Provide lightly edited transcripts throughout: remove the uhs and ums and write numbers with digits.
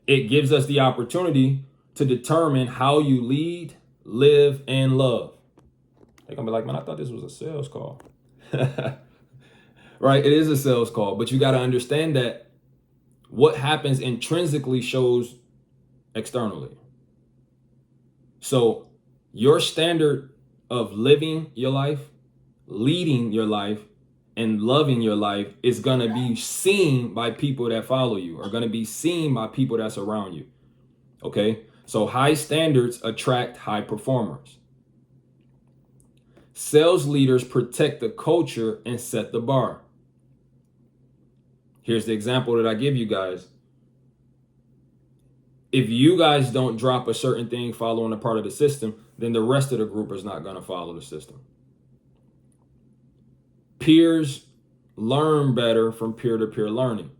it gives us the opportunity to determine how you lead, live, and love. They're gonna be like, man, I thought this was a sales call. Right? It is a sales call, but you got to understand that what happens intrinsically shows externally. So your standard of living your life, leading your life, and loving your life is going to be seen by people that follow you, or going to be seen by people that's around you. Okay? So high standards attract high performers. Sales leaders protect the culture and set the bar. Here's the example that I give you guys. If you guys don't drop a certain thing following a part of the system, then the rest of the group is not going to follow the system. Peers learn better from peer-to-peer learning.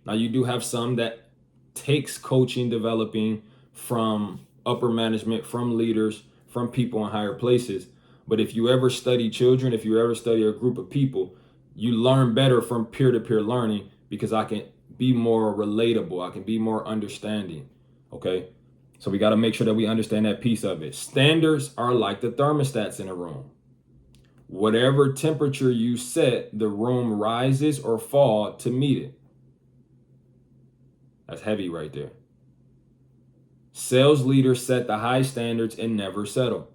Now, you do have some that takes coaching, developing from upper management, from leaders, from people in higher places. But if you ever study children, if you ever study a group of people, you learn better from peer-to-peer learning, because I can be more relatable. I can be more understanding. Okay. So we got to make sure that we understand that piece of it. Standards are like the thermostats in a room. Whatever temperature you set, the room rises or falls to meet it. That's heavy right there. Sales leaders set the high standards and never settle.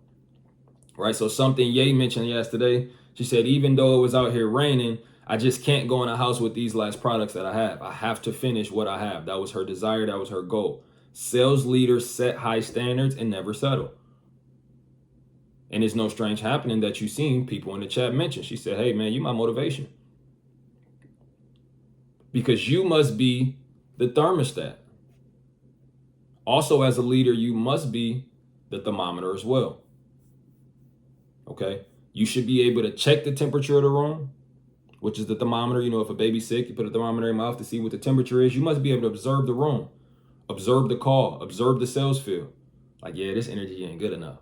Right? So something Ye mentioned yesterday, she said, even though it was out here raining, I just can't go in a house with these last products that I have. I have to finish what I have. That was her desire. That was her goal. Sales leaders set high standards and never settle. And it's no strange happening that you've seen people in the chat mention. She said, hey, man, you my motivation. Because you must be the thermostat. Also, as a leader, you must be the thermometer as well. Okay? You should be able to check the temperature of the room, which is the thermometer. You know, if a baby's sick, you put a thermometer in your mouth to see what the temperature is. You must be able to observe the room, observe the call, observe the sales field. Like, yeah, this energy ain't good enough.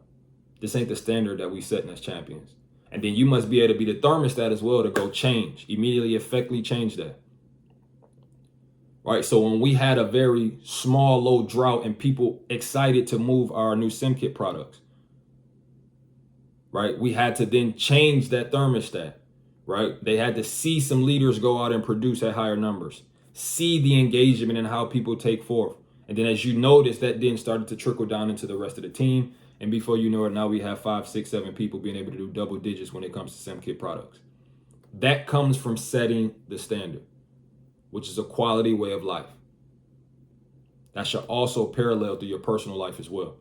This ain't the standard that we setting as champions. And then you must be able to be the thermostat as well to go change, immediately, effectively change that. Right? So when we had a very small, low drought and people excited to move our new SimKit products, right? We had to then change that thermostat. Right? They had to see some leaders go out and produce at higher numbers, see the engagement and how people take forth. And then as you notice, that then started to trickle down into the rest of the team. And before you know it, now we have 5, 6, 7 people being able to do double digits when it comes to SimKit products. That comes from setting the standard, which is a quality way of life. That should also parallel to your personal life as well.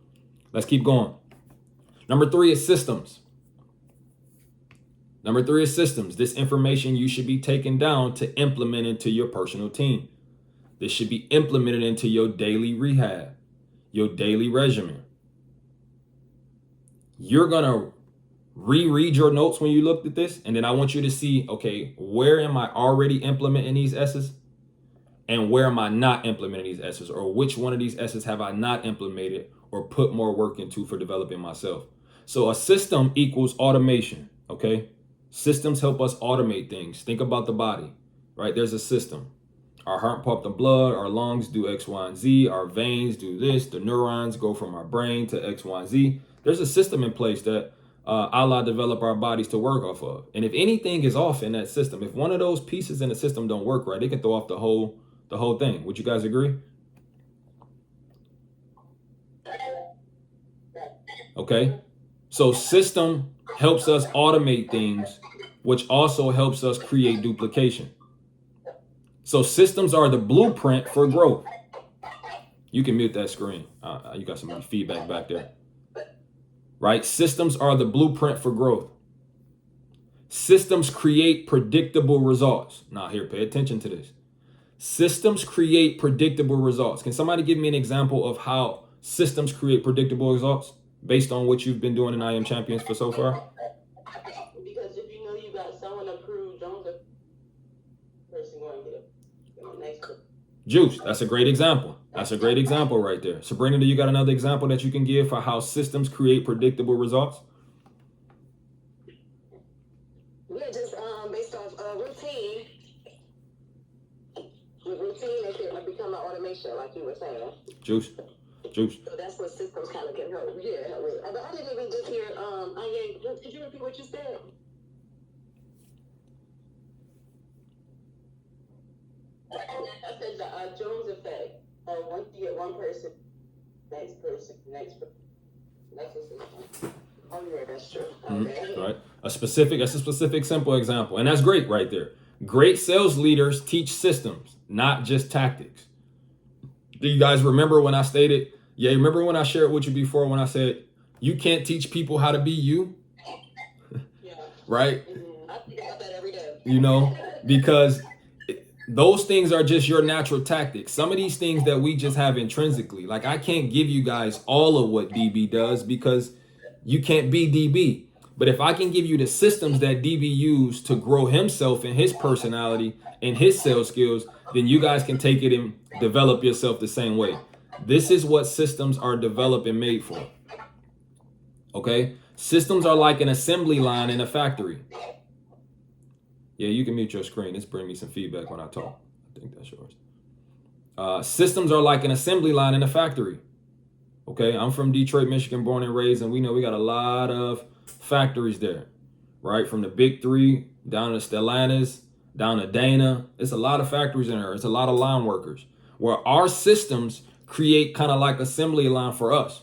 Let's keep going. Number 3 is systems. Number 3 is systems. This information you should be taking down to implement into your personal team. This should be implemented into your daily rehab, your daily regimen. You're going to reread your notes when you looked at this. And then I want you to see, okay, where am I already implementing these S's? And where am I not implementing these S's? Or which one of these S's have I not implemented or put more work into for developing myself? So a system equals automation, okay? Systems help us automate things. Think about the body, right? There's a system. Our heart pump the blood, our lungs do X, Y, and Z, our veins do this, the neurons go from our brain to X, Y, and Z. There's a system in place that Allah develop our bodies to work off of. And if anything is off in that system, if one of those pieces in the system don't work right, it can throw off the whole thing. Would you guys agree? Okay. So system helps us automate things, which also helps us create duplication. So systems are the blueprint for growth. You can mute that screen. You got some feedback back there. Right? Systems are the blueprint for growth. Systems create predictable results. Now here, pay attention to this. Systems create predictable results. Can somebody give me an example of how systems create predictable results based on what you've been doing in I Am Champions for so far? Because if you know you got someone approved, don't the person going to get it next to. Juice, that's a great example. That's a great example right there. Sabrina, do you got another example that you can give for how systems create predictable results? Yeah, just based off routine. routine, they could become an automation, like you were saying. Juice. So that's what systems kind of can help. Yeah. But I didn't even just hear. Could you repeat what you said? I said the Jones effect. Once you get one person, next person, next person. That's a system. Oh yeah, that's true. Okay. Right. That's a specific simple example. And that's great right there. Great sales leaders teach systems, not just tactics. Do you guys remember when I stated, remember when I shared with you before when I said, you can't teach people how to be you? Yeah. Right? Mm-hmm. I think about that every day. You know, because those things are just your natural tactics. Some of these things that we just have intrinsically, like I can't give you guys all of what DB does because you can't be DB. But if I can give you the systems that DB used to grow himself and his personality and his sales skills, then you guys can take it and develop yourself the same way. This is what systems are developed and made for. Okay? Systems are like an assembly line in a factory. Yeah, you can mute your screen. It's bringing me some feedback when I talk. I think that's yours. Systems are like an assembly line in a factory. Okay, I'm from Detroit, Michigan, born and raised, and we know we got a lot of factories there, right? From the big three down to Stellantis, down to Dana. It's a lot of factories in there. It's a lot of line workers where our systems create kind of like assembly line for us.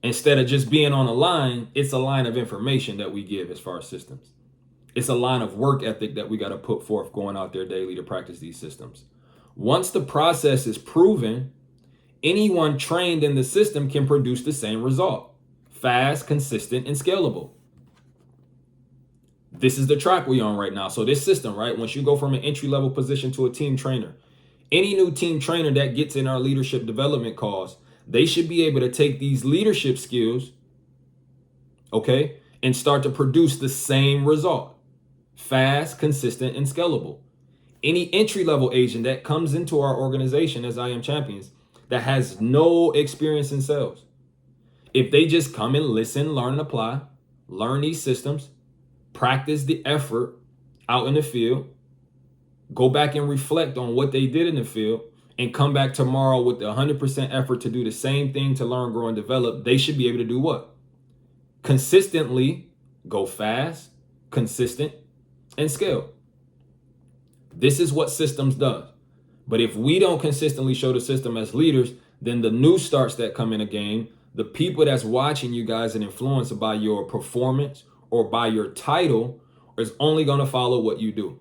Instead of just being on a line, it's a line of information that we give as far as systems. It's a line of work ethic that we got to put forth going out there daily to practice these systems. Once the process is proven, anyone trained in the system can produce the same result. Fast, consistent, and scalable. This is the track we're on right now. So this system, right? Once you go from an entry-level position to a team trainer, any new team trainer that gets in our leadership development calls, they should be able to take these leadership skills, okay, and start to produce the same result. Fast, consistent, and scalable. Any entry-level agent that comes into our organization as I Am Champions that has no experience in sales, if they just come and listen, learn, and apply, learn these systems, practice the effort out in the field, go back and reflect on what they did in the field, and come back tomorrow with the 100% effort to do the same thing to learn, grow, and develop, they should be able to do what? Consistently go fast, consistent, and scale. This is what systems does. But if we don't consistently show the system as leaders, then the new starts that come in a game, the people that's watching you guys and influenced by your performance or by your title is only going to follow what you do.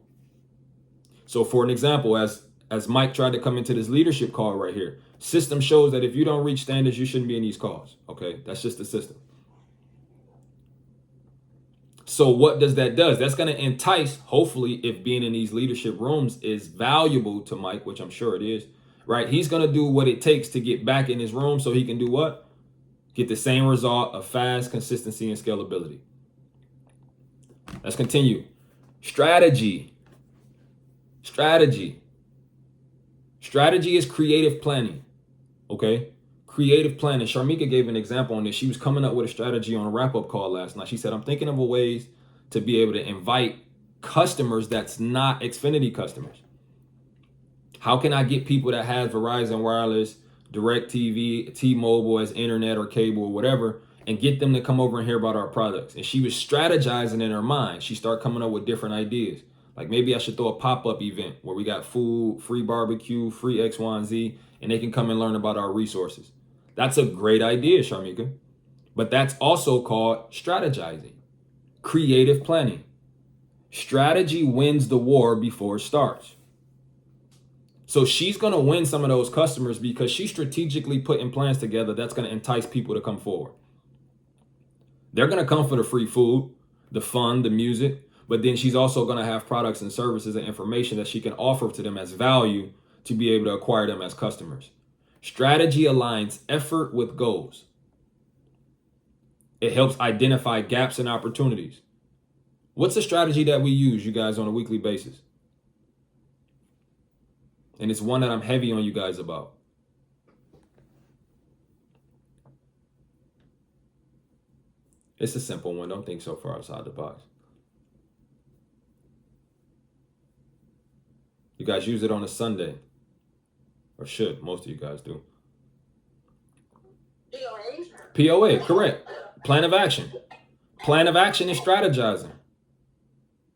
So for an example, as Mike tried to come into this leadership call right here, system shows that if you don't reach standards, you shouldn't be in these calls. Okay, that's just the system. So what does that do? That's going to entice, hopefully, if being in these leadership rooms is valuable to Mike, which I'm sure it is, right? He's going to do what it takes to get back in his room so he can do what? Get the same result of fast, consistency, and scalability. Let's continue. Strategy. Strategy is creative planning, okay? Creative planning. Sharmika gave an example on this. She was coming up with a strategy on a wrap-up call last night. She said, I'm thinking of ways to be able to invite customers that's not Xfinity customers. How can I get people that have Verizon Wireless, DirecTV, T-Mobile as internet or cable or whatever, and get them to come over and hear about our products? And she was strategizing in her mind. She started coming up with different ideas. Like maybe I should throw a pop-up event where we got food, free barbecue, free X, Y, and Z, and they can come and learn about our resources. That's a great idea, Sharmika. But that's also called strategizing, creative planning. Strategy wins the war before it starts. So she's going to win some of those customers because she's strategically putting plans together that's going to entice people to come forward. They're going to come for the free food, the fun, the music, but then she's also going to have products and services and information that she can offer to them as value to be able to acquire them as customers. Strategy aligns effort with goals. It helps identify gaps and opportunities. What's a strategy that we use, you guys, on a weekly basis? And it's one that I'm heavy on you guys about. It's a simple one. Don't think so far outside the box. You guys use it on a Sunday. Or should. Most of you guys do. POA, correct. Plan of action. Plan of action is strategizing.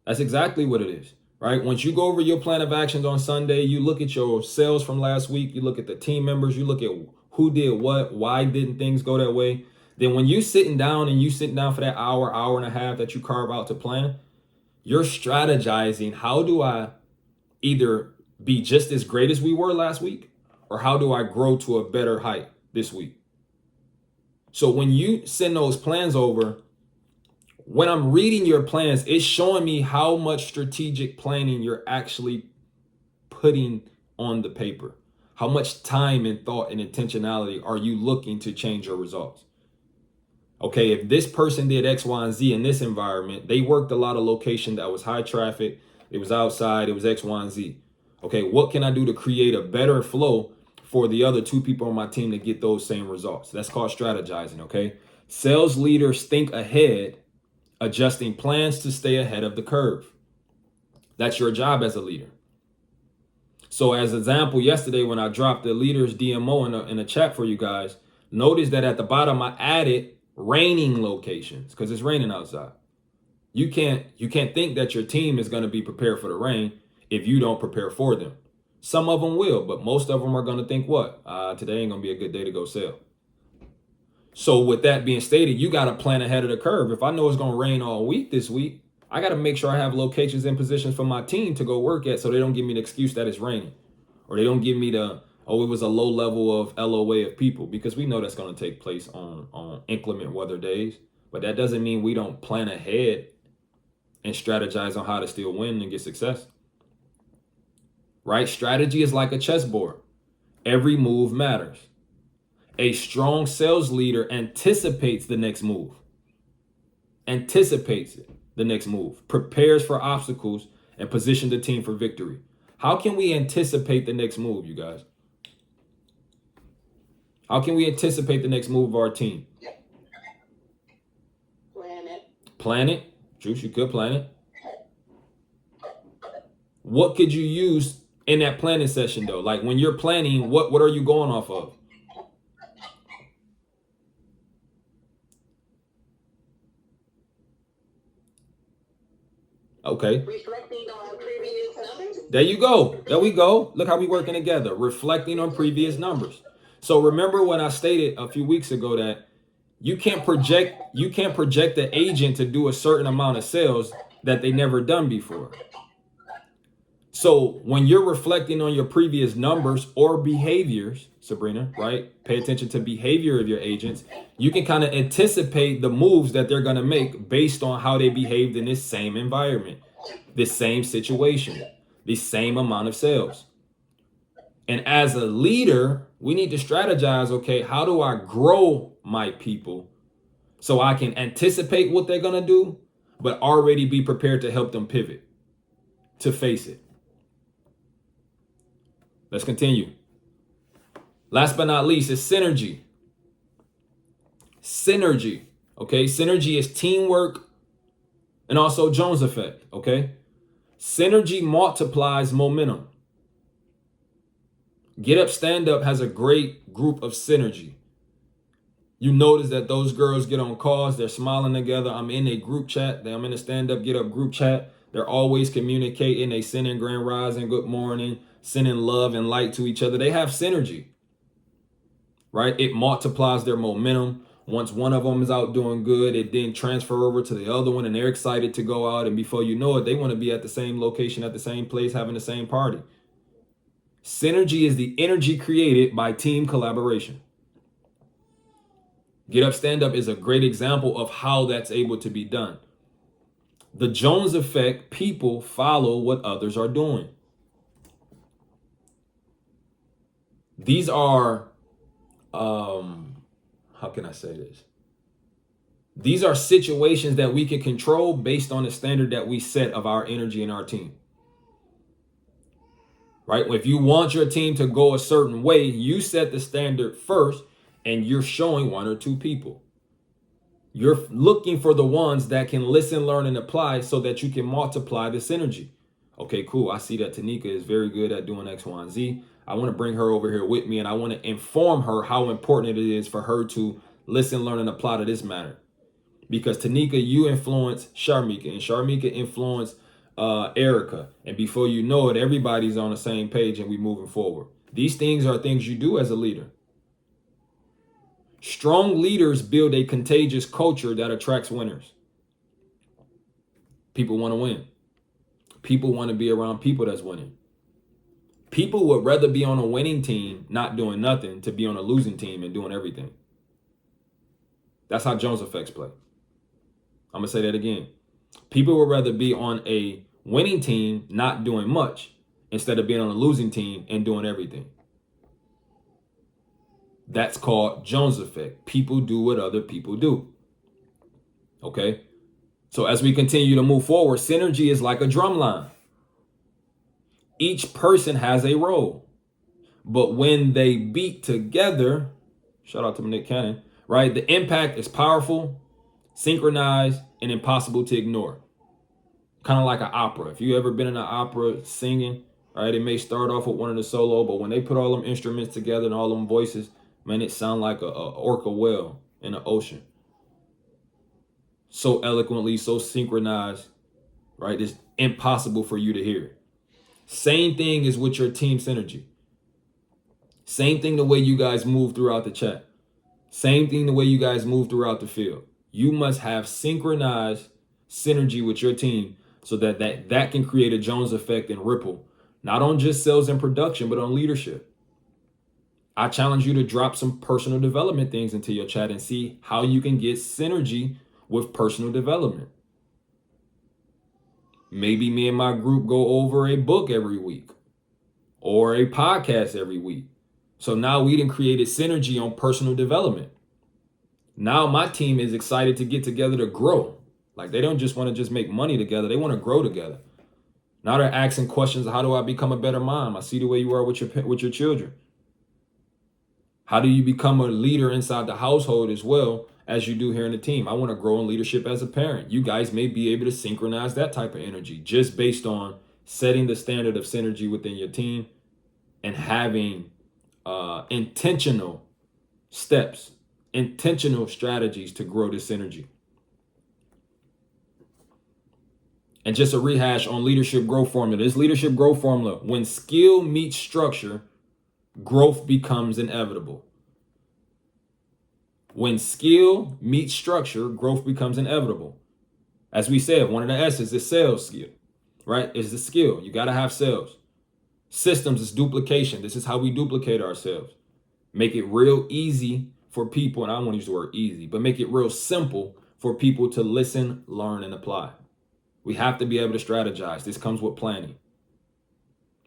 That's exactly what it is, right? Once you go over your plan of actions on Sunday, you look at your sales from last week, you look at the team members, you look at who did what, why didn't things go that way. Then when you sitting down for that hour and a half that you carve out to plan, you're strategizing. How do I either be just as great as we were last week, or how do I grow to a better height this week? So when you send those plans over, when I'm reading your plans, it's showing me how much strategic planning you're actually putting on the paper. How much time and thought and intentionality are you looking to change your results? Okay, if this person did X, Y, and Z in this environment, they worked a lot of location that was high traffic, it was outside, it was X, Y, and Z. Okay, what can I do to create a better flow for the other two people on my team to get those same results? That's called strategizing, okay? Sales leaders think ahead, adjusting plans to stay ahead of the curve. That's your job as a leader. So as example, yesterday when I dropped the leaders DMO in a chat for you guys, notice that at the bottom I added raining locations because it's raining outside. You can't think that your team is going to be prepared for the rain if you don't prepare for them. Some of them will, but most of them are going to think what? Today ain't going to be a good day to go sell. So with that being stated, you got to plan ahead of the curve. If I know it's going to rain all week this week, I got to make sure I have locations in positions for my team to go work at so they don't give me the excuse that it's raining. Or they don't give me it was a low level of LOA of people, because we know that's going to take place on inclement weather days. But that doesn't mean we don't plan ahead and strategize on how to still win and get success. Right? Strategy is like a chessboard. Every move matters. A strong sales leader anticipates the next move. Anticipates it, the next move. Prepares for obstacles and positions the team for victory. How can we anticipate the next move, you guys? How can we anticipate the next move of our team? Plan it. Plan it. Juice, you could plan it. What could you use in that planning session though? Like when you're planning, what are you going off of? Okay. Reflecting on previous numbers. There you go. There we go. Look how we working together. Reflecting on previous numbers. So remember when I stated a few weeks ago that you can't project the agent to do a certain amount of sales that they never done before. So when you're reflecting on your previous numbers or behaviors, Sabrina, right? Pay attention to behavior of your agents. You can kind of anticipate the moves that they're going to make based on how they behaved in this same environment, this same situation, the same amount of sales. And as a leader, we need to strategize, okay, how do I grow my people so I can anticipate what they're going to do, but already be prepared to help them pivot, to face it. Let's continue. Last but not least is synergy. Synergy, okay? Synergy is teamwork and also Jones effect, okay? Synergy multiplies momentum. Get Up, Stand Up has a great group of synergy. You notice that those girls get on calls, they're smiling together. I'm in a group chat. I'm in a Stand Up, Get Up group chat. They're always communicating. They sending grand rising, good morning, sending love and light to each other. They have synergy, right? It multiplies their momentum. Once one of them is out doing good, it then transfer over to the other one and they're excited to go out. And before you know it, they want to be at the same location, at the same place, having the same party. Synergy is the energy created by team collaboration. Get Up, Stand Up is a great example of how that's able to be done. The Jones effect, people follow what others are doing. These are, how can I say this? These are situations that we can control based on the standard that we set of our energy in our team. Right? If you want your team to go a certain way, you set the standard first and you're showing one or two people. You're looking for the ones that can listen, learn, and apply so that you can multiply this energy. Okay, cool. I see that Tanika is very good at doing X, Y, and Z. I want to bring her over here with me, and I want to inform her how important it is for her to listen, learn, and apply to this matter. Because Tanika, you influence Sharmika, and Sharmika influenced Erica. And before you know it, everybody's on the same page and we moving forward. These things are things you do as a leader. Strong leaders build a contagious culture that attracts winners. People want to win. People want to be around people that's winning. People would rather be on a winning team not doing nothing to be on a losing team and doing everything. That's how Jones effects play. I'm going to say that again. People would rather be on a winning team not doing much instead of being on a losing team and doing everything. That's called Jones effect. People do what other people do. Okay? So as we continue to move forward, synergy is like a drum line. Each person has a role. But when they beat together, shout out to Nick Cannon, right? The impact is powerful, synchronized, and impossible to ignore. Kind of like an opera. If you ever been in an opera singing, right? It may start off with one of the solo, but when they put all them instruments together and all them voices, man, it sound like a orca whale in the ocean. So eloquently, so synchronized, right? It's impossible for you to hear. Same thing is with your team synergy. Same thing the way you guys move throughout the chat. Same thing the way you guys move throughout the field. You must have synchronized synergy with your team so that can create a Jones effect and ripple, not on just sales and production, but on leadership. I challenge you to drop some personal development things into your chat and see how you can get synergy with personal development. Maybe me and my group go over a book every week or a podcast every week. So now we done created synergy on personal development. Now my team is excited to get together to grow. Like they don't just want to just make money together. They want to grow together. Now they're asking questions. How do I become a better mom? I see the way you are with your children. How do you become a leader inside the household as well as you do here in the team? I want to grow in leadership as a parent. You guys may be able to synchronize that type of energy just based on setting the standard of synergy within your team and having intentional steps, intentional strategies to grow this synergy. And just a rehash on leadership growth formula. This leadership growth formula, when skill meets structure, growth becomes inevitable. When skill meets structure, growth becomes inevitable. As we said, one of the S's is sales skill, right? Is the skill. You got to have sales. Systems is duplication. This is how we duplicate ourselves. Make it real easy for people, and I don't want to use the word easy, but make it real simple for people to listen, learn, and apply. We have to be able to strategize. This comes with planning,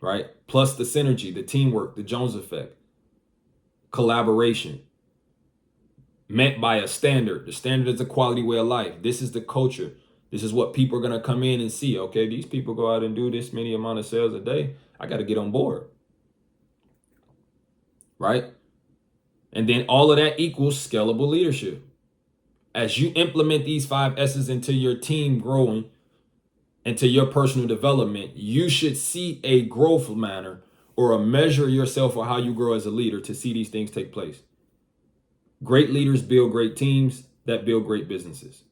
right? Plus the synergy, the teamwork, the Jones effect, collaboration, meant by a standard. The standard is a quality way of life. This is the culture. This is what people are going to come in and see. Okay, these people go out and do this many amount of sales a day. I got to get on board, right? And then all of that equals scalable leadership. As you implement these 5 S's into your team growing, into your personal development, you should see a growth manner or a measure yourself or how you grow as a leader to see these things take place. Great leaders build great teams that build great businesses.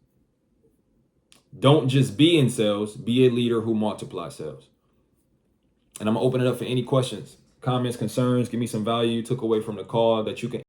Don't just be in sales, be a leader who multiplies sales. And I'm gonna open it up for any questions, comments, concerns. Give me some value you took away from the call that you can